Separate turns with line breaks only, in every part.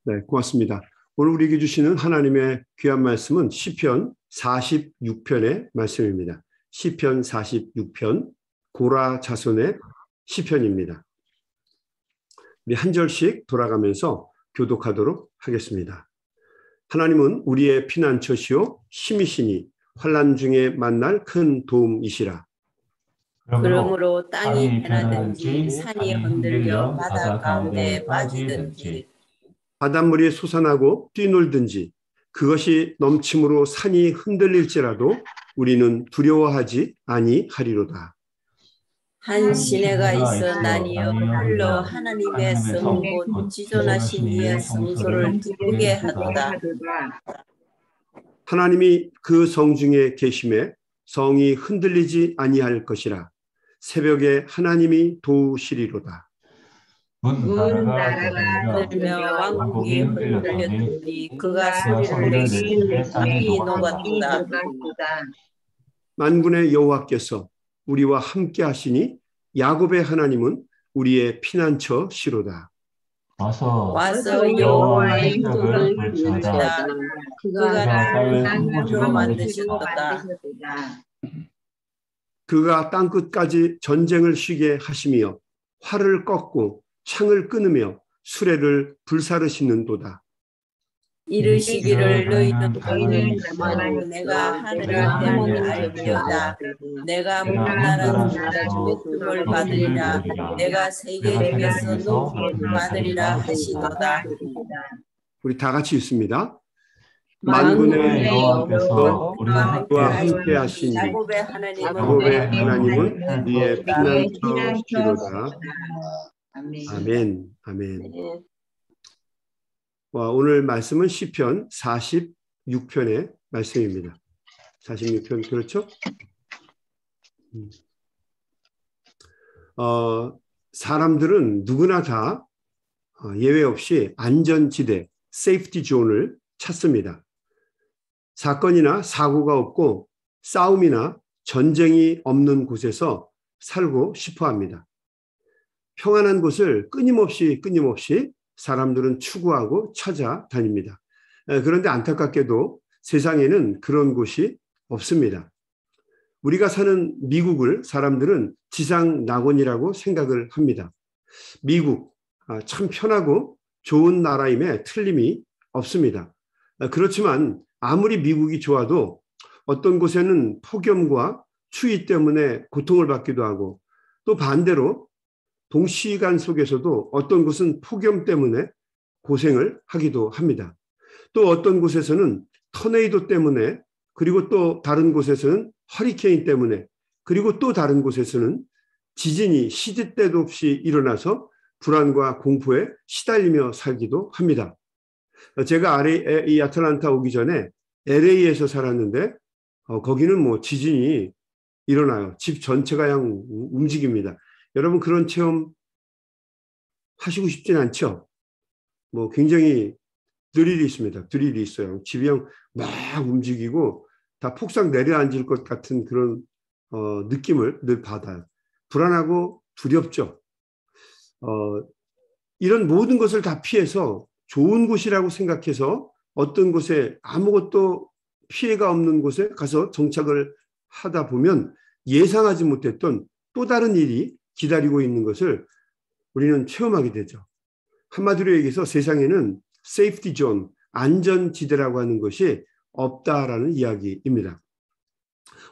네, 고맙습니다. 오늘 우리에게 주시는 하나님의 귀한 말씀은 시편 46편의 말씀입니다. 시편 46편, 고라 자손의 시편입니다. 우리 한 절씩 돌아가면서 교독하도록 하겠습니다. 하나님은 우리의 피난처시요 힘이시니 환난 중에 만날 큰 도움이시라.
그러므로 땅이 변하든지 산이 흔들려 바다 가운데 빠지든지
바닷물이 솟아나고 뛰놀든지 그것이 넘침으로 산이 흔들릴지라도 우리는 두려워하지 아니하리로다.
한 시내가 있어 나뉘어 흘러 하나님의 성 곧 지존하신 이의 성소를 기쁘게 하도다.
하나님이 그 성 중에 계심에 성이 흔들리지 아니할 것이라. 새벽에 하나님이 도우시리로다.
문나라가 들며 왕국이 흔들렸더니 그가 소리를 내시되 땅이 녹았도다.
만군의 여호와께서 우리와 함께 하시니 야곱의 하나님은 우리의 피난처시로다.
와서 여호와의 이름을 부르자. 그가 땅을 만드셨도다.
그가 땅끝까지 전쟁을 쉬게 하시며 활을 꺾고 창을 끊으며 수레를 불사르시는도다.
이르시기를 너희는 가만히 내가 하늘을 됨을 알지어다. 내가 문나라 높음을 받으리라. 내가 세계 중에서 높음을 받으리라 하시도다.
우리 다 같이 읽습니다.
만군의
여호와께서 우리와 함께 하시니 야곱의 하나님은 우리의 피난처시로다. 아멘. 아멘. 오늘 말씀은 시편 46편의 말씀입니다. 46편 그렇죠? 사람들은 누구나 다 예외 없이 안전지대, 세이프티 존을 찾습니다. 사건이나 사고가 없고 싸움이나 전쟁이 없는 곳에서 살고 싶어 합니다. 평안한 곳을 끊임없이 사람들은 추구하고 찾아다닙니다. 그런데 안타깝게도 세상에는 그런 곳이 없습니다. 우리가 사는 미국을 사람들은 지상 낙원이라고 생각을 합니다. 미국, 참 편하고 좋은 나라임에 틀림이 없습니다. 그렇지만 아무리 미국이 좋아도 어떤 곳에는 폭염과 추위 때문에 고통을 받기도 하고 또 반대로 동시간 속에서도 어떤 곳은 폭염 때문에 고생을 하기도 합니다. 또 어떤 곳에서는 터네이도 때문에 그리고 또 다른 곳에서는 허리케인 때문에 그리고 또 다른 곳에서는 지진이 시드 때도 없이 일어나서 불안과 공포에 시달리며 살기도 합니다. 제가 이 아틀란타 오기 전에 LA에서 살았는데 거기는 뭐 지진이 일어나요. 집 전체가 그냥 움직입니다. 여러분 그런 체험 하시고 싶진 않죠? 뭐 굉장히 드릴이 있습니다. 드릴이 있어요. 집이 막 움직이고 다 폭삭 내려앉을 것 같은 그런 느낌을 늘 받아요. 불안하고 두렵죠. 이런 모든 것을 다 피해서 좋은 곳이라고 생각해서 어떤 곳에 아무것도 피해가 없는 곳에 가서 정착을 하다 보면 예상하지 못했던 또 다른 일이 기다리고 있는 것을 우리는 체험하게 되죠. 한마디로 얘기해서 세상에는 세이프티 존, 안전지대라고 하는 것이 없다라는 이야기입니다.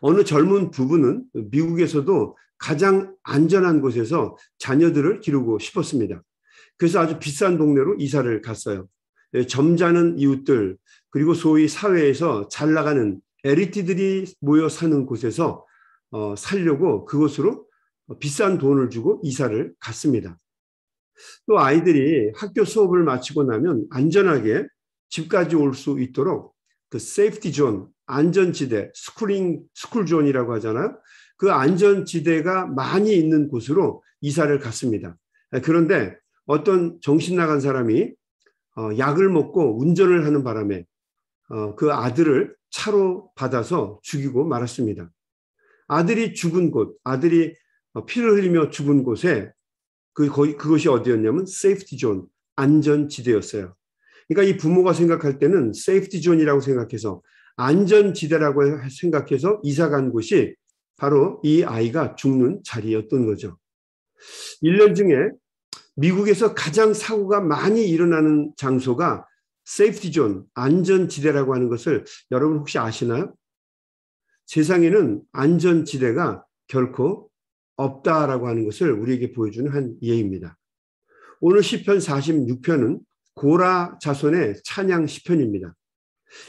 어느 젊은 부부는 미국에서도 가장 안전한 곳에서 자녀들을 기르고 싶었습니다. 그래서 아주 비싼 동네로 이사를 갔어요. 점잖은 이웃들 그리고 소위 사회에서 잘 나가는 엘리트들이 모여 사는 곳에서 살려고 그곳으로 비싼 돈을 주고 이사를 갔습니다. 또 아이들이 학교 수업을 마치고 나면 안전하게 집까지 올 수 있도록 그 세이프티 존, 안전지대, 스쿨 존이라고 하잖아요. 그 안전지대가 많이 있는 곳으로 이사를 갔습니다. 그런데 어떤 정신 나간 사람이 약을 먹고 운전을 하는 바람에 그 아들을 차로 받아서 죽이고 말았습니다. 아들이 죽은 곳, 아들이 피를 흘리며 죽은 곳에 그것이 어디였냐면 세이프티 존, 안전지대였어요. 그러니까 이 부모가 생각할 때는 세이프티 존이라고 생각해서 안전지대라고 생각해서 이사 간 곳이 바로 이 아이가 죽는 자리였던 거죠. 1년 중에 미국에서 가장 사고가 많이 일어나는 장소가 세이프티 존, 안전지대라고 하는 것을 여러분 혹시 아시나요? 세상에는 안전지대가 결코 없다라고 하는 것을 우리에게 보여주는 한 예입니다. 오늘 시편 46편은 고라 자손의 찬양 시편입니다.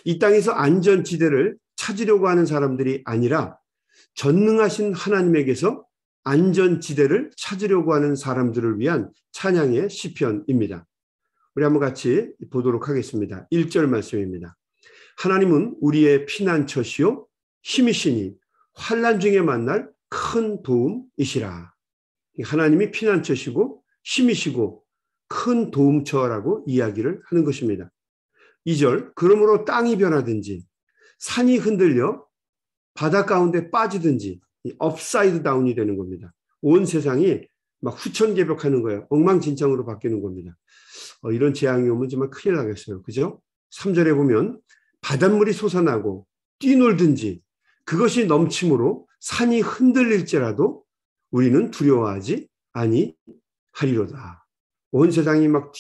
이 땅에서 안전지대를 찾으려고 하는 사람들이 아니라 전능하신 하나님에게서 안전지대를 찾으려고 하는 사람들을 위한 찬양의 시편입니다. 우리 한번 같이 보도록 하겠습니다. 1절 말씀입니다. 하나님은 우리의 피난처시요 힘이시니 환난 중에 만날 큰 도움이시라. 하나님이 피난처시고 힘이시고 큰 도움처라고 이야기를 하는 것입니다. 2절, 그러므로 땅이 변하든지 산이 흔들려 바다 가운데 빠지든지 업사이드 다운이 되는 겁니다. 온 세상이 막 후천개벽하는 거예요. 엉망진창으로 바뀌는 겁니다. 이런 재앙이 오면 정말 큰일 나겠어요. 그죠? 3절에 보면 바닷물이 솟아나고 뛰놀든지 그것이 넘침으로 산이 흔들릴지라도 우리는 두려워하지 아니하리로다. 온 세상이 막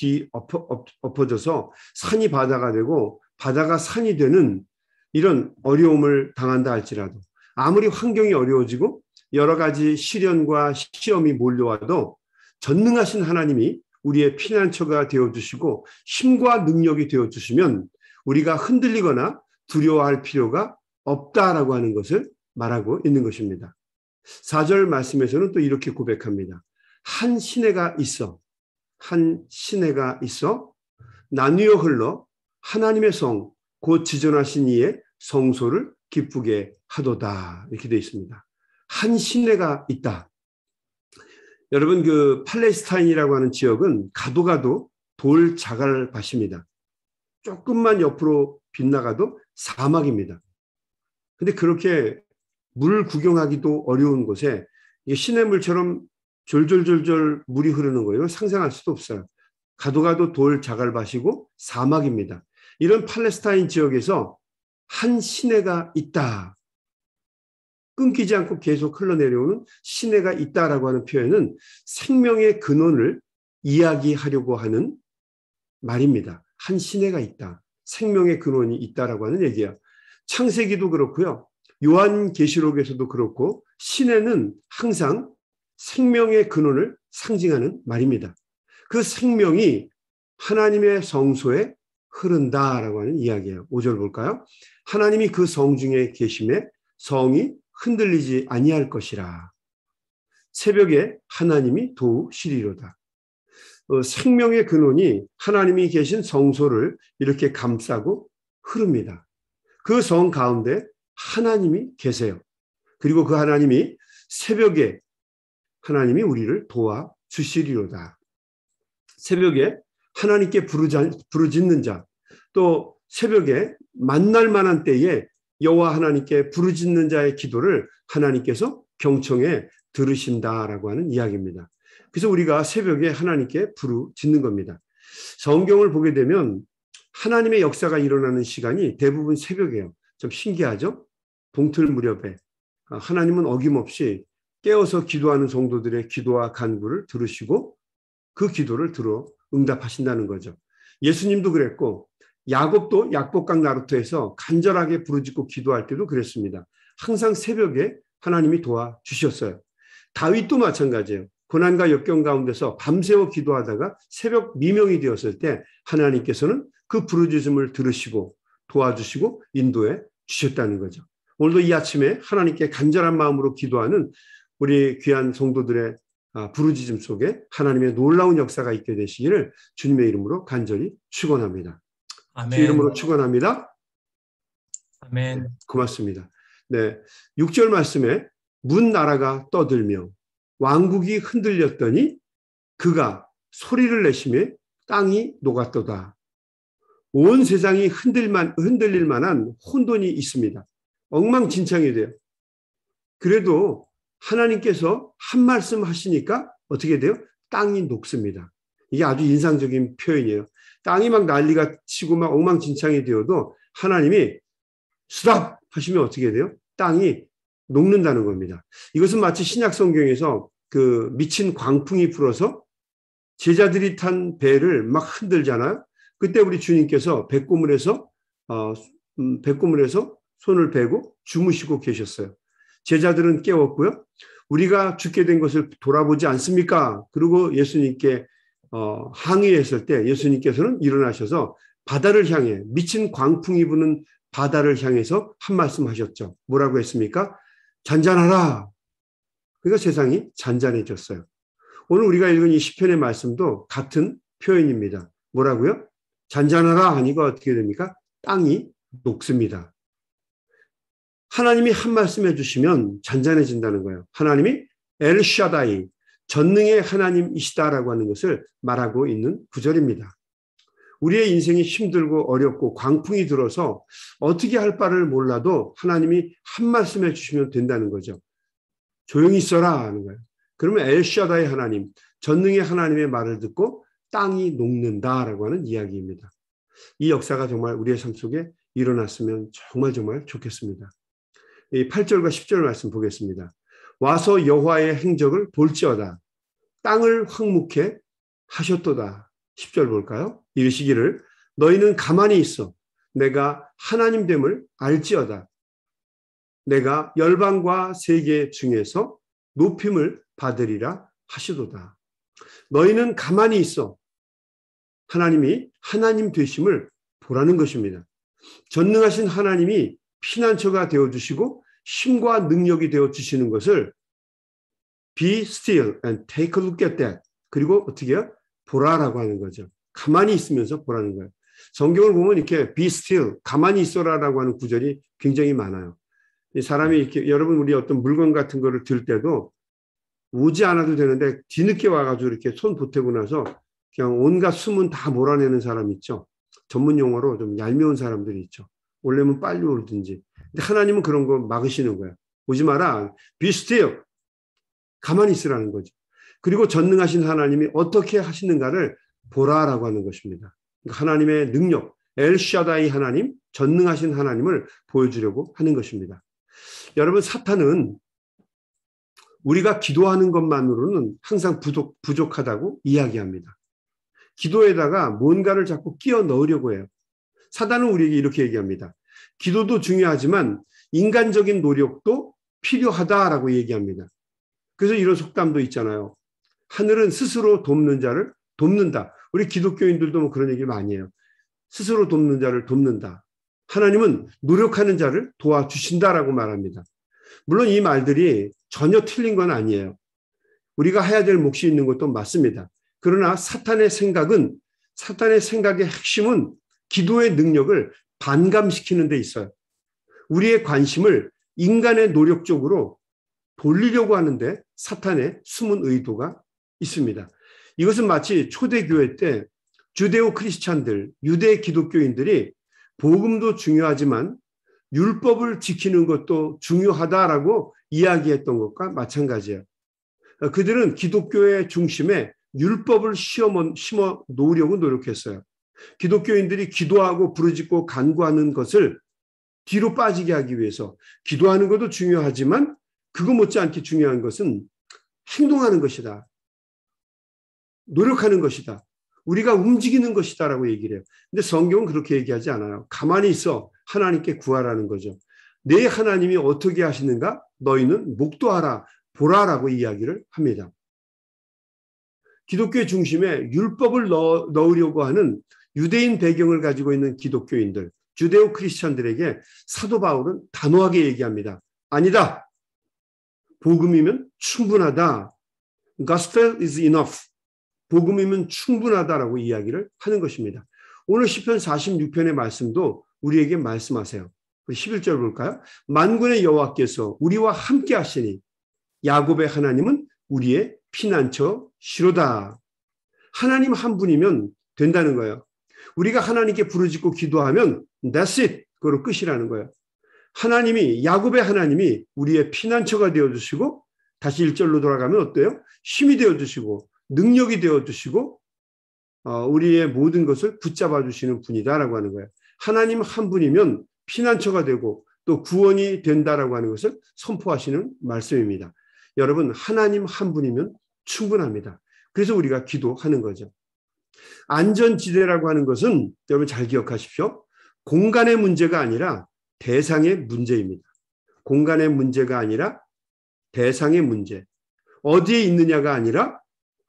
엎어져서 산이 바다가 되고 바다가 산이 되는 이런 어려움을 당한다 할지라도 아무리 환경이 어려워지고 여러 가지 시련과 시험이 몰려와도 전능하신 하나님이 우리의 피난처가 되어주시고 힘과 능력이 되어주시면 우리가 흔들리거나 두려워할 필요가 없다라고 하는 것을 말하고 있는 것입니다. 4절 말씀에서는 또 이렇게 고백합니다. 한 시내가 있어 나뉘어 흘러 하나님의 성 곧 지존하신 이의 성소를 기쁘게 하도다. 이렇게 되어 있습니다. 한 시내가 있다. 여러분 그 팔레스타인이라고 하는 지역은 가도 돌 자갈밭입니다. 조금만 옆으로 빗나가도 사막입니다. 근데 그렇게 물 구경하기도 어려운 곳에 시냇물처럼 졸졸졸졸 물이 흐르는 거예요. 상상할 수도 없어요. 가도 돌 자갈밭이고 사막입니다. 이런 팔레스타인 지역에서 한 시내가 있다. 끊기지 않고 계속 흘러내려오는 시내가 있다라고 하는 표현은 생명의 근원을 이야기하려고 하는 말입니다. 한 시내가 있다. 생명의 근원이 있다라고 하는 얘기야. 창세기도 그렇고요. 요한계시록에서도 그렇고 시내는 항상 생명의 근원을 상징하는 말입니다. 그 생명이 하나님의 성소에 흐른다라고 하는 이야기예요. 5절 볼까요? 하나님이 그 성 중에 계심에 성이 흔들리지 아니할 것이라. 새벽에 하나님이 도우시리로다. 생명의 근원이 하나님이 계신 성소를 이렇게 감싸고 흐릅니다. 그 성 가운데 하나님이 계세요. 그리고 그 하나님이 새벽에 하나님이 우리를 도와주시리로다. 새벽에 하나님께 부르짖는 자, 또 새벽에 만날 만한 때에 여호와 하나님께 부르짖는 자의 기도를 하나님께서 경청해 들으신다라고 하는 이야기입니다. 그래서 우리가 새벽에 하나님께 부르짖는 겁니다. 성경을 보게 되면 하나님의 역사가 일어나는 시간이 대부분 새벽이에요. 좀 신기하죠? 동틀 무렵에 하나님은 어김없이 깨어서 기도하는 성도들의 기도와 간구를 들으시고 그 기도를 들어 응답하신다는 거죠. 예수님도 그랬고 야곱도 약복강 나루터에서 간절하게 부르짖고 기도할 때도 그랬습니다. 항상 새벽에 하나님이 도와주셨어요. 다윗도 마찬가지예요. 고난과 역경 가운데서 밤새워 기도하다가 새벽 미명이 되었을 때 하나님께서는 그 부르짖음을 들으시고 도와주시고 인도해 주셨다는 거죠. 오늘도 이 아침에 하나님께 간절한 마음으로 기도하는 우리 귀한 성도들의 부르짖음 속에 하나님의 놀라운 역사가 있게 되시기를 주님의 이름으로 간절히 축원합니다.
아멘.
주 이름으로 축원합니다.
아멘.
네, 고맙습니다. 네, 6절 말씀에 문 나라가 떠들며 왕국이 흔들렸더니 그가 소리를 내시며 땅이 녹았도다. 온 세상이 흔들릴 만한 혼돈이 있습니다. 엉망진창이 돼요. 그래도 하나님께서 한 말씀 하시니까 어떻게 돼요? 땅이 녹습니다. 이게 아주 인상적인 표현이에요. 땅이 막 난리가 치고 막 엉망진창이 되어도 하나님이 스탑 하시면 어떻게 돼요? 땅이 녹는다는 겁니다. 이것은 마치 신약 성경에서 그 미친 광풍이 불어서 제자들이 탄 배를 막 흔들잖아요. 그때 우리 주님께서 백고물에서 손을 베고 주무시고 계셨어요. 제자들은 깨웠고요. 우리가 죽게 된 것을 돌아보지 않습니까? 그리고 예수님께 항의했을 때 예수님께서는 일어나셔서 바다를 향해, 미친 광풍이 부는 바다를 향해서 한 말씀 하셨죠. 뭐라고 했습니까? 잔잔하라. 그러니까 세상이 잔잔해졌어요. 오늘 우리가 읽은 이 시편의 말씀도 같은 표현입니다. 뭐라고요? 잔잔하라 하니까 어떻게 됩니까? 땅이 녹습니다. 하나님이 한 말씀 해주시면 잔잔해진다는 거예요. 하나님이 엘샤다이, 전능의 하나님이시다라고 하는 것을 말하고 있는 구절입니다. 우리의 인생이 힘들고 어렵고 광풍이 들어서 어떻게 할 바를 몰라도 하나님이 한 말씀 해주시면 된다는 거죠. 조용히 있어라 하는 거예요. 그러면 엘샤다이 하나님, 전능의 하나님의 말을 듣고 땅이 녹는다라고 하는 이야기입니다. 이 역사가 정말 우리의 삶 속에 일어났으면 정말 좋겠습니다. 이 8절과 10절 말씀 보겠습니다. 와서 여호와의 행적을 볼지어다. 땅을 황무케 하셨도다. 10절 볼까요? 이르시기를 너희는 가만히 있어. 내가 하나님 됨을 알지어다. 내가 열방과 세계 중에서 높임을 받으리라 하시도다. 너희는 가만히 있어. 하나님이 하나님 되심을 보라는 것입니다. 전능하신 하나님이 피난처가 되어주시고 힘과 능력이 되어주시는 것을 be still and take a look at that. 그리고 어떻게 해요? 보라라고 하는 거죠. 가만히 있으면서 보라는 거예요. 성경을 보면 이렇게 be still, 가만히 있어라라고 하는 구절이 굉장히 많아요. 이 사람이 이렇게, 여러분 우리 어떤 물건 같은 거를 들 때도 오지 않아도 되는데 뒤늦게 와가지고 이렇게 손 보태고 나서 그냥 온갖 숨은 다 몰아내는 사람 있죠. 전문 용어로 좀 얄미운 사람들이 있죠. 오려면 빨리 오든지. 근데 하나님은 그런 거 막으시는 거예요. 오지 마라. Be still. 가만히 있으라는 거죠. 그리고 전능하신 하나님이 어떻게 하시는가를 보라라고 하는 것입니다. 그러니까 하나님의 능력, 엘샤다이 하나님, 전능하신 하나님을 보여주려고 하는 것입니다. 여러분, 사탄은 우리가 기도하는 것만으로는 항상 부족하다고 이야기합니다. 기도에다가 뭔가를 자꾸 끼워 넣으려고 해요. 사단은 우리에게 이렇게 얘기합니다. 기도도 중요하지만 인간적인 노력도 필요하다라고 얘기합니다. 그래서 이런 속담도 있잖아요. 하늘은 스스로 돕는 자를 돕는다. 우리 기독교인들도 뭐 그런 얘기 많이 해요. 스스로 돕는 자를 돕는다. 하나님은 노력하는 자를 도와주신다라고 말합니다. 물론 이 말들이 전혀 틀린 건 아니에요. 우리가 해야 될 몫이 있는 것도 맞습니다. 그러나 사탄의 생각의 핵심은 기도의 능력을 반감시키는 데 있어요. 우리의 관심을 인간의 노력 쪽으로 돌리려고 하는데 사탄의 숨은 의도가 있습니다. 이것은 마치 초대교회 때 주데오 크리스찬들, 유대 기독교인들이 복음도 중요하지만 율법을 지키는 것도 중요하다라고 이야기했던 것과 마찬가지예요. 그들은 기독교의 중심에 율법을 심어 놓으려고 노력했어요. 기독교인들이 기도하고 부르짖고 간구하는 것을 뒤로 빠지게 하기 위해서 기도하는 것도 중요하지만 그거 못지않게 중요한 것은 행동하는 것이다. 노력하는 것이다. 우리가 움직이는 것이다라고 얘기를 해요. 근데 성경은 그렇게 얘기하지 않아요. 가만히 있어 하나님께 구하라는 거죠. 내 하나님이 어떻게 하시는가? 너희는 목도하라, 보라라고 이야기를 합니다. 기독교의 중심에 율법을 넣으려고 하는 유대인 배경을 가지고 있는 기독교인들, 주데오 크리스찬들에게 사도 바울은 단호하게 얘기합니다. 아니다. 복음이면 충분하다. Gospel is enough. 복음이면 충분하다라고 이야기를 하는 것입니다. 오늘 시편 46편의 말씀도 우리에게 말씀하세요. 우리 11절 볼까요? 만군의 여호와께서 우리와 함께 하시니 야곱의 하나님은 우리의 피난처 시로다. 하나님 한 분이면 된다는 거예요. 우리가 하나님께 부르짖고 기도하면 that's it. 그거로 끝이라는 거예요. 하나님이, 야곱의 하나님이 우리의 피난처가 되어주시고 다시 1절로 돌아가면 어때요? 힘이 되어주시고 능력이 되어주시고 우리의 모든 것을 붙잡아 주시는 분이다라고 하는 거예요. 하나님 한 분이면 피난처가 되고 또 구원이 된다라고 하는 것을 선포하시는 말씀입니다. 여러분, 하나님 한 분이면 충분합니다. 그래서 우리가 기도하는 거죠. 안전지대라고 하는 것은 여러분 잘 기억하십시오. 공간의 문제가 아니라 대상의 문제입니다. 공간의 문제가 아니라 대상의 문제. 어디에 있느냐가 아니라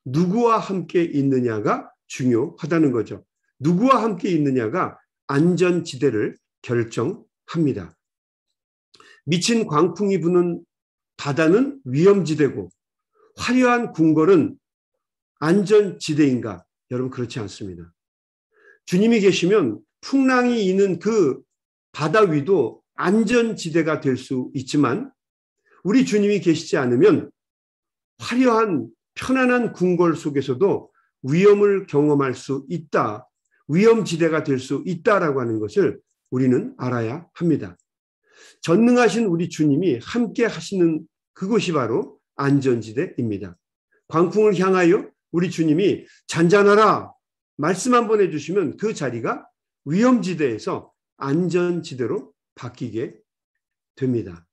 누구와 함께 있느냐가 중요하다는 거죠. 누구와 함께 있느냐가 안전지대를 결정합니다. 미친 광풍이 부는 바다는 위험지대고 화려한 궁궐은 안전지대인가? 여러분 그렇지 않습니다. 주님이 계시면 풍랑이 있는 그 바다 위도 안전지대가 될 수 있지만 우리 주님이 계시지 않으면 화려한 편안한 궁궐 속에서도 위험을 경험할 수 있다. 위험지대가 될 수 있다라고 하는 것을 우리는 알아야 합니다. 전능하신 우리 주님이 함께 하시는 그곳이 바로 안전지대입니다. 광풍을 향하여 우리 주님이 잔잔하라 말씀 한번 해주시면 그 자리가 위험지대에서 안전지대로 바뀌게 됩니다.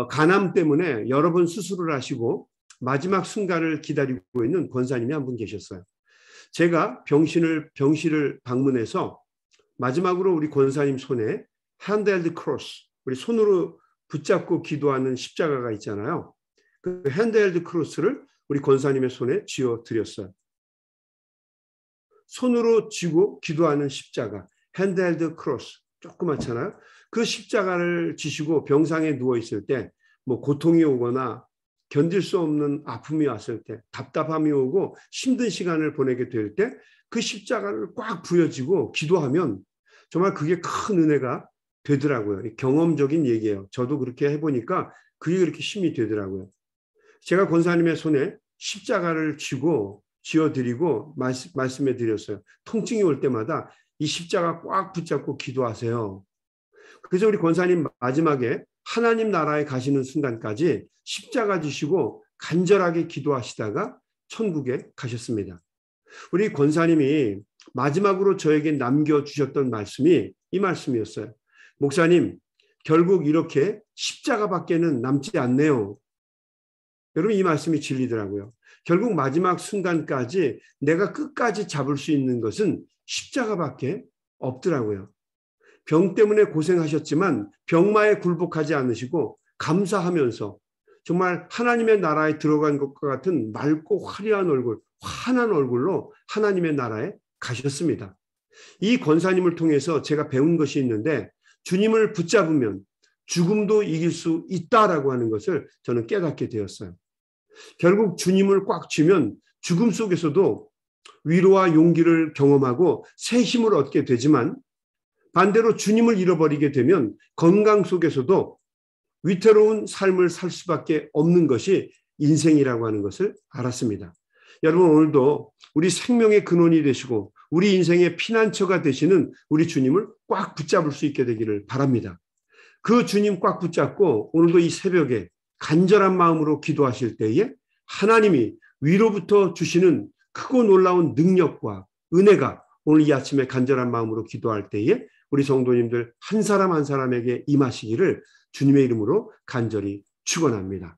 간암 때문에 여러 번 수술을 하시고 마지막 순간을 기다리고 있는 권사님이 한 분 계셨어요. 제가 병실을 방문해서 마지막으로 우리 권사님 손에 handheld cross, 우리 손으로 붙잡고 기도하는 십자가가 있잖아요. 그 handheld cross를 우리 권사님의 손에 쥐어 드렸어요. 손으로 쥐고 기도하는 십자가, handheld cross, 조그맣잖아요. 그 십자가를 쥐시고 병상에 누워 있을 때 뭐 고통이 오거나 견딜 수 없는 아픔이 왔을 때, 답답함이 오고 힘든 시간을 보내게 될 때 그 십자가를 꽉 부여쥐고 기도하면 정말 그게 큰 은혜가 되더라고요. 경험적인 얘기예요. 저도 그렇게 해보니까 그게 그렇게 힘이 되더라고요. 제가 권사님의 손에 십자가를 쥐어드리고 말씀해 드렸어요. 통증이 올 때마다 이 십자가 꽉 붙잡고 기도하세요. 그래서 우리 권사님 마지막에 하나님 나라에 가시는 순간까지 십자가 지시고 간절하게 기도하시다가 천국에 가셨습니다. 우리 권사님이 마지막으로 저에게 남겨주셨던 말씀이 이 말씀이었어요. 목사님, 결국 이렇게 십자가밖에는 남지 않네요. 여러분 이 말씀이 진리더라고요. 결국 마지막 순간까지 내가 끝까지 잡을 수 있는 것은 십자가밖에 없더라고요. 병 때문에 고생하셨지만 병마에 굴복하지 않으시고 감사하면서 정말 하나님의 나라에 들어간 것과 같은 맑고 화려한 얼굴, 환한 얼굴로 하나님의 나라에 가셨습니다. 이 권사님을 통해서 제가 배운 것이 있는데 주님을 붙잡으면 죽음도 이길 수 있다라고 하는 것을 저는 깨닫게 되었어요. 결국 주님을 꽉 쥐면 죽음 속에서도 위로와 용기를 경험하고 새 힘을 얻게 되지만 반대로 주님을 잃어버리게 되면 건강 속에서도 위태로운 삶을 살 수밖에 없는 것이 인생이라고 하는 것을 알았습니다. 여러분 오늘도 우리 생명의 근원이 되시고 우리 인생의 피난처가 되시는 우리 주님을 꽉 붙잡을 수 있게 되기를 바랍니다. 그 주님 꽉 붙잡고 오늘도 이 새벽에 간절한 마음으로 기도하실 때에 하나님이 위로부터 주시는 크고 놀라운 능력과 은혜가 오늘 이 아침에 간절한 마음으로 기도할 때에 우리 성도님들 한 사람 한 사람에게 임하시기를 주님의 이름으로 간절히 축원합니다.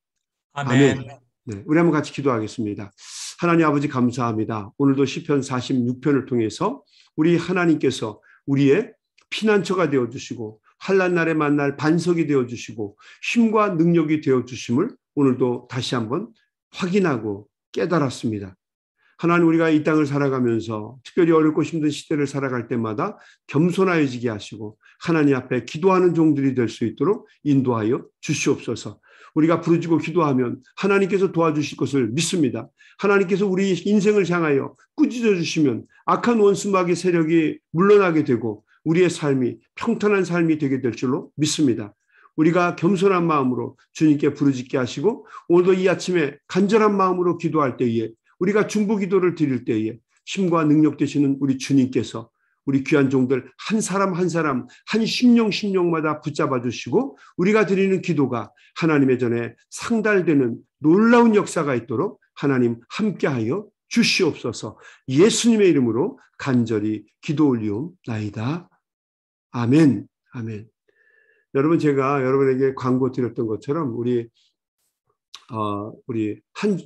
아멘. 네, 우리 한번 같이 기도하겠습니다. 하나님 아버지 감사합니다. 오늘도 시편 46편을 통해서 우리 하나님께서 우리의 피난처가 되어주시고 환난 날에 만날 반석이 되어주시고 힘과 능력이 되어주심을 오늘도 다시 한번 확인하고 깨달았습니다. 하나님 우리가 이 땅을 살아가면서 특별히 어렵고 힘든 시대를 살아갈 때마다 겸손하여지게 하시고 하나님 앞에 기도하는 종들이 될 수 있도록 인도하여 주시옵소서. 우리가 부르짖고 기도하면 하나님께서 도와주실 것을 믿습니다. 하나님께서 우리 인생을 향하여 꾸짖어 주시면 악한 원수마귀 세력이 물러나게 되고 우리의 삶이 평탄한 삶이 되게 될 줄로 믿습니다. 우리가 겸손한 마음으로 주님께 부르짖게 하시고 오늘도 이 아침에 간절한 마음으로 기도할 때에 우리가 중보기도를 드릴 때에 힘과 능력 되시는 우리 주님께서 우리 귀한 종들 한 사람 한 사람 한 심령마다 붙잡아 주시고 우리가 드리는 기도가 하나님의 전에 상달되는 놀라운 역사가 있도록 하나님 함께하여 주시옵소서. 예수님의 이름으로 간절히 기도 올리옵나이다. 아멘. 아멘. 여러분, 제가 여러분에게 광고 드렸던 것처럼 우리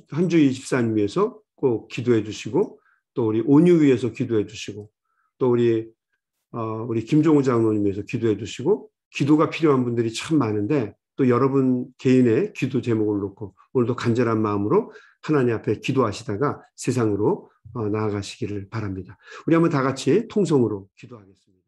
한주희 집사님 위해서 꼭 기도해 주시고, 또 우리 온유 위해서 기도해 주시고, 또 우리 김종우 장로님 위해서 기도해 주시고, 기도가 필요한 분들이 참 많은데, 또 여러분 개인의 기도 제목을 놓고 오늘도 간절한 마음으로 하나님 앞에 기도하시다가 세상으로 나아가시기를 바랍니다. 우리 한번 다 같이 통성으로 기도하겠습니다.